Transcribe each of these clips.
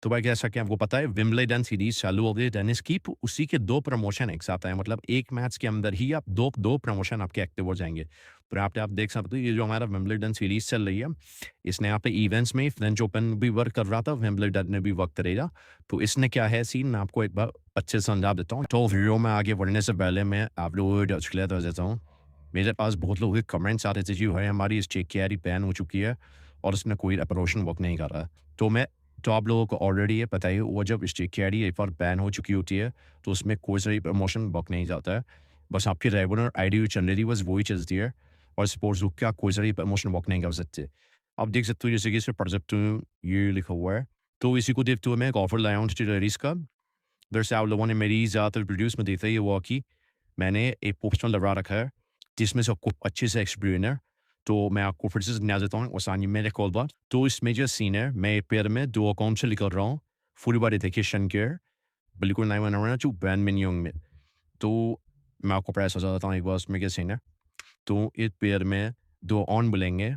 तो भाई जैसा कि आपको पता है विंबलडन सीरीज़ चालू हो गई है टेनिस की, तो उसी के 2 प्रमोशन एक साथ आए, मतलब 1 मैच के अंदर ही आप 2 प्रमोशन आपके एक्टिव हो जाएँगे। तो आप देख सकते हो ये जो हमारा विंबलडन सीरीज़ चल रही है, इसने यहाँ पे इवेंट्स में फ्रेंच ओपन भी वर्क कर रहा था, विंबलडन में भी वर्क करेगा। तो इसने क्या है सीन, मैं आपको एक बार अच्छे से समझा देता हूँ। तो वीडियो में आगे बढ़ने से पहले मैं आप लोगों को डिस्क्लेयर कर देता हूँ। मेरे पास बहुत लोगों के कमेंट्स आ रहे थे, जी भाई हमारी इस चेक की आईडी बैन हो चुकी है और इसमें कोई प्रमोशन वर्क नहीं कर रहा है। तो मैं तो आप लोगों को ऑलरेडी ये पता ही है, वो जब स्ट्रीक की आईडी एक बार बैन हो चुकी होती है, तो उसमें कोई सा भी प्रमोशन वर्क नहीं जाता है। बस आपकी रेगुलर आईडी जो चल रही थी, बस वही चलती है और स्पोर्ट्स बुक का कोई सा भी प्रमोशन वर्क नहीं कर सकते। आप देख सकते हो जैसे कि इसमें पढ़ सकते हो, ये लिखा हुआ है। तो इसी को देखते हुए मैं एक ऑफर लाया हूँ स्टीलरीज का। दरअसल आप लोगों ने मेरी ज़्यादातर वीडियोज़ में देखा ही हुआ कि मैंने एक पोस्टर लगा रखा है, जिसमें से आपको अच्छे से एक्सपीरियंस है। तो मैं आपको फिर से समझा देता हूँ आसानी मेरे कॉल पर। तो इसमें जो सीन है, मैं पेयर में 2 अकाउंट से निकल रहा हूँ। फुल वेरिफिकेशन केयर, बिल्कुल नया बना हुआ है जो ब्रांड मेन्यूइंग में। तो मैं आपको प्राइस बता देता हूँ एक बार उसमें क्या सीन है। तो इस पेयर में 2 ऑन मिलेंगे,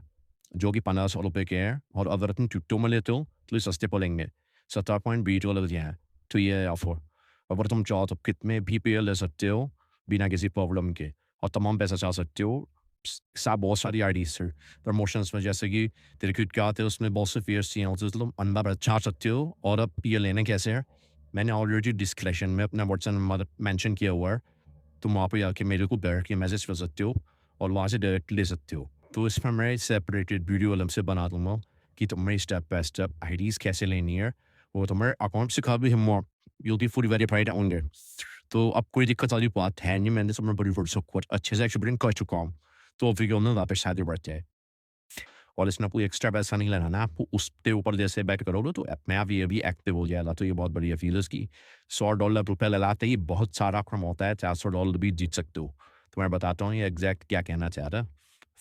जो कि ₹1500 के हैं और अगर तुम क्रिप्टो में लेते हो, तो ये सस्ते पड़ेंगे। 17.20 डॉलर के हैं। तो ये है ऑफर। अगर तुम चाहो तो कितने भी पेयर ले सकते हो, बिना किसी प्रॉब्लम के और तमाम पैसा चला सकते हो। सा बहुत सारी आईडीज़ हैं, प्रमोशंस में जैसे कि तेरे क्रेडिट कार्ड है, उसमें बहुत से फेयर्स चाहिए होते हैं, तो तुम अंदर छा सकते हो। और अब ये लेने कैसे हैं, मैंने ऑलरेडी डिस्क्रिप्शन में अपना व्हाट्सएप नंबर मेंशन किया हुआ है। तुम वहाँ पे जाके मेरे को डायरेक्टली मैसेज कर सकते हो और वहाँ से डायरेक्ट ले सकते हो। तो इसमें मैं सेपरेटेड वीडियो अलग से बना दूँगा कि तुम्हें स्टेप बाय स्टेप आईडीज़ कैसे लेनी है, और तुम्हें अकाउंट सिखा भी हम, you'll be fully verified होंगे। तो अब कोई दिक्कत वाली बात है नहीं, मैंने सब बड़ी वर्ड सब कुछ अच्छे से एक्सप्लेन कर चुका हूँ। तो वीडियो में वापस शादी बढ़ते हैं और इसमें कोई एक्स्ट्रा पैसा नहीं लेना ना आपको, उसके ऊपर जैसे बेट करोगे तो अपने आप ये भी एक्टिव हो जाएगा। तो ये बहुत बढ़िया फील है इसकी। $100 रुपए लगाते ही बहुत सारा क्रम होता है, $400 भी जीत सकते हो। तो मैं बताता हूँ ये एग्जैक्ट क्या कहना चाह रहा है।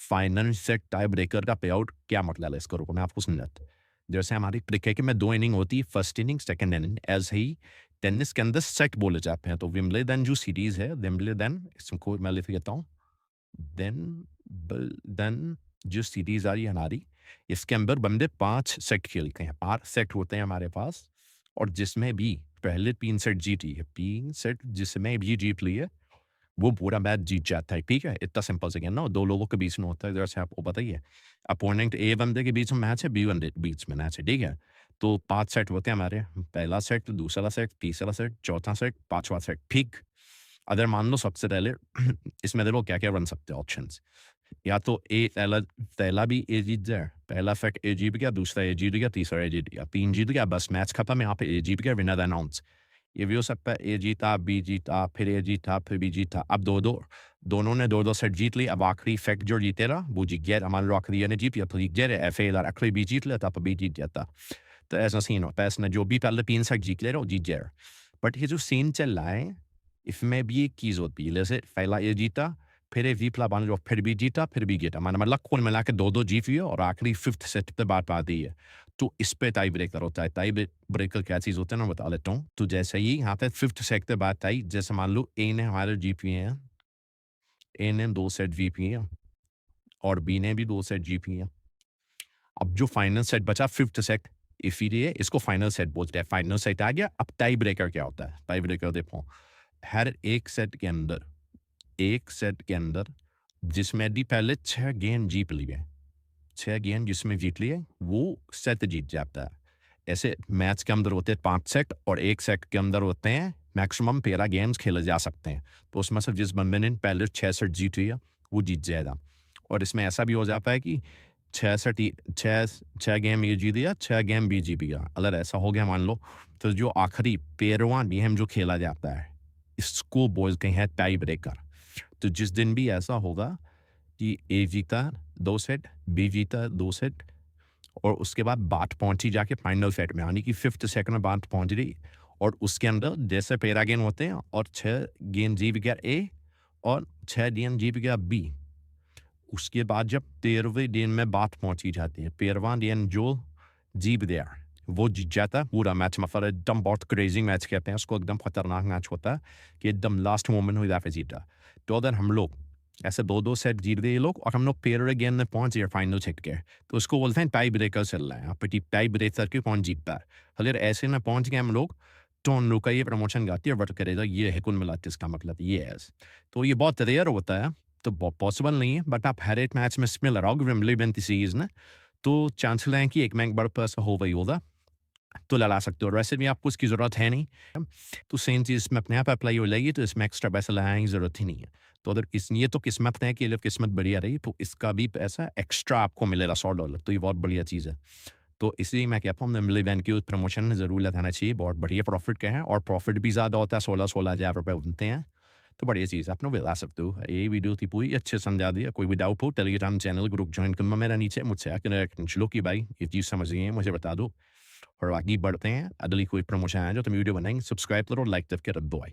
फाइनल से टाई ब्रेकर का पे आउट क्या मतलब है, इसको रुको मैं आपको समझाता हूँ। जैसे हमारी क्रिकेट में 2 इनिंग होती है, फर्स्ट इनिंग, सेकंड इनिंग। ऐसे ही टेनिस के अंदर सेट बोले जाते हैं। तो विंबलडन जो सीरीज़ है, विंबलडन इसको मैं लिख देता हूँ। देन जो सीरीज़ आ रही है हमारी, इसके अंदर बंदे 5 सेट खेलते हैं। 5 सेट होते हैं हमारे पास और जिसमें भी पहले 3 सेट जीती है, 3 सेट जिसमें भी जीत लिए, वो पूरा मैच जीत जाता है, ठीक है? इतना सिंपल सा गेम ना 2 लोगों के बीच में होता है, जैसे आपको पता ही है। अपोनेंट ए बंदे के बीच में मैच है, बी बंदे के बीच में मैच है, ठीक है? तो 5 सेट होते हैं हमारे, पहला सेट, दूसरा सेट, तीसरा सेट, चौथा सेट, 5वां सेट, ठीक? अगर मान लो सबसे पहले इसमें देखो क्या-क्या बन सकते हैं ऑप्शंस। या तो ए पहला पहला भी ए जीत जाए, पहला सेट ए जीत गया, दूसरा ए जीत गया, तीसरा ए जीत गया, 3 जीत गया, बस मैच खत्म, यहाँ पे ए जीत गया, विनर अनाउंस। ये भी हो सकता है ए जीता, बी जीता, फिर ए जीता, फिर बी जीता। अब 2-2 दोनों ने 2-2 सेट जीत ली, अब आखिरी सेट जो जीतेगा वो जीत गया। मान लो आखिरी ये ने जीत लिया तो जीत गया, ऐसे ही आखिरी बी जीत लेता तो बी जीत जाता। तो ऐसा सीन होता है इसमें, जो भी पहले 3 सेट जीत ले रहा वो जीत जाएगा। बट ये जो सीन चल रहा है, इसमें भी एक चीज़ होती है, जैसे पहला ये जीता, फिर ये वीपला बन लो, फिर भी जीता, फिर भी जीता। मतलब कुल मिला के 2-2 जीत लिए और आखिरी 5th सेट पे बात आती है। तो इस पे टाई ब्रेकर होता है। टाई ब्रेकर क्या चीज़ होता है ना, बता देता हूँ। तो जैसे ही यहाँ पे 5th सेट पे बात आई, जैसे मान लो ए ने हमारे जीत लिए हैं, ए ने 2 सेट जीत लिए हैं और बी ने भी 2 सेट जीत लिए हैं। अब जो फाइनल सेट बचा 5th सेट, इसीलिए इसको फाइनल सेट बोलते हैं। फाइनल सेट आ गया, अब टाई ब्रेकर क्या होता है? टाई ब्रेकर देखो, हर एक सेट के अंदर, एक सेट के अंदर जिसमें भी पहले 6 गेंद जीत लिए, 6 गेंद जिसमें जीत लिए, वो सेट जीत जाता है। ऐसे मैच के अंदर होते हैं 5 सेट और 1 सेट के अंदर होते हैं मैक्सिमम 13 गेम्स खेले जा सकते हैं। तो उसमें से जिस बंदे ने पहले 6 सेट जीत लिया, वो जीत जाएगा। और इसमें ऐसा भी हो जाता है कि 6 सेट 6 गेम ये जीत गया, 6 गेम भी जीत गया। अगर ऐसा हो गया मान लो, तो जो आखिरी 13वां गेम जो खेला जाता है, इसको बोलते हैं टाई ब्रेकर। तो जिस दिन भी ऐसा होगा कि ए जीता 2 सेट, बी जीता 2 सेट और उसके बाद बात पहुँची जाके फाइनल सेट में, यानी कि 5th सेट में बात पहुँच गई और उसके अंदर जैसे 13 गेंद होते हैं और 6 गेंद जीत गया ए और 6 गेंद जीत गया बी। उसके बाद जब 13वें गेंद में बात पहुँची जाती है, 13वां गेंद जो जीत गया, वो जीत जाता है पूरा मैच। मतलब एकदम बहुत क्रेज़ी मैच कहते हैं उसको, एकदम खतरनाक मैच होता है कि एकदम लास्ट मोमेंट में जाके जीता। तो अगर हम लोग ऐसे 2-2 सेट जीत गए ये लोग और हम लोग पेयर गेम में पहुँच गए फाइनल जीत के। तो उसको बोलते हैं टाई ब्रेकर चल रहा है। यहाँ पे टाई ब्रेकर के कौन जीतता है। अगर ऐसे में पहुँच गए हम लोग, तो उन लोग का ये प्रमोशन गाती है, बट करेगा ये है कुल मिला के इसका मतलब ये है। तो ये बहुत रेयर होता है, तो पॉसिबल नहीं है, बट आप हर एक मैच में स्पिल रहोगे विंबलडन की सीरीज़ में, तो चांसेस हैं कि एक में एक बड़ा पर्स हो गई होगा, तो लड़ा सकते हो। और वैसे भी आपको उसकी ज़रूरत है नहीं, तो सेम चीज़ इसमें अपने आप अप्लाई हो जाएगी, तो इसमें एक्स्ट्रा पैसा लगाने की ज़रूरत ही नहीं है। तो अगर ये तो किस्मत है कि अगर किस्मत बढ़िया रही, तो इसका भी पैसा एक्स्ट्रा आपको मिलेगा $100, तो ये बहुत बढ़िया चीज़ है। तो इसलिए मैं कहता हूँ विंबलडन की उस प्रमोशन में ज़रूर लगाना चाहिए, बहुत बढ़िया प्रॉफ़िट का है और प्रॉफ़िट भी ज़्यादा होता है, 16-16 हज़ार रुपए बनते हैं। तो बढ़िया चीज़ है, आप लोग ला सकते हो। ये वीडियो थी पूरी अच्छे से समझा दिया, कोई भी डाउट हो टेलीग्राम चैनल ग्रुप जॉइन करना मेरा नीचे, मुझसे आके पूछ लो कि भाई ये चीज़ समझ गए हैं, मुझे बता दो और आगे बढ़ते हैं। अगली कोई प्रमोशन आए जो तो वीडियो बनाएंगे, सब्सक्राइब करो, लाइक करके रख दो भाई।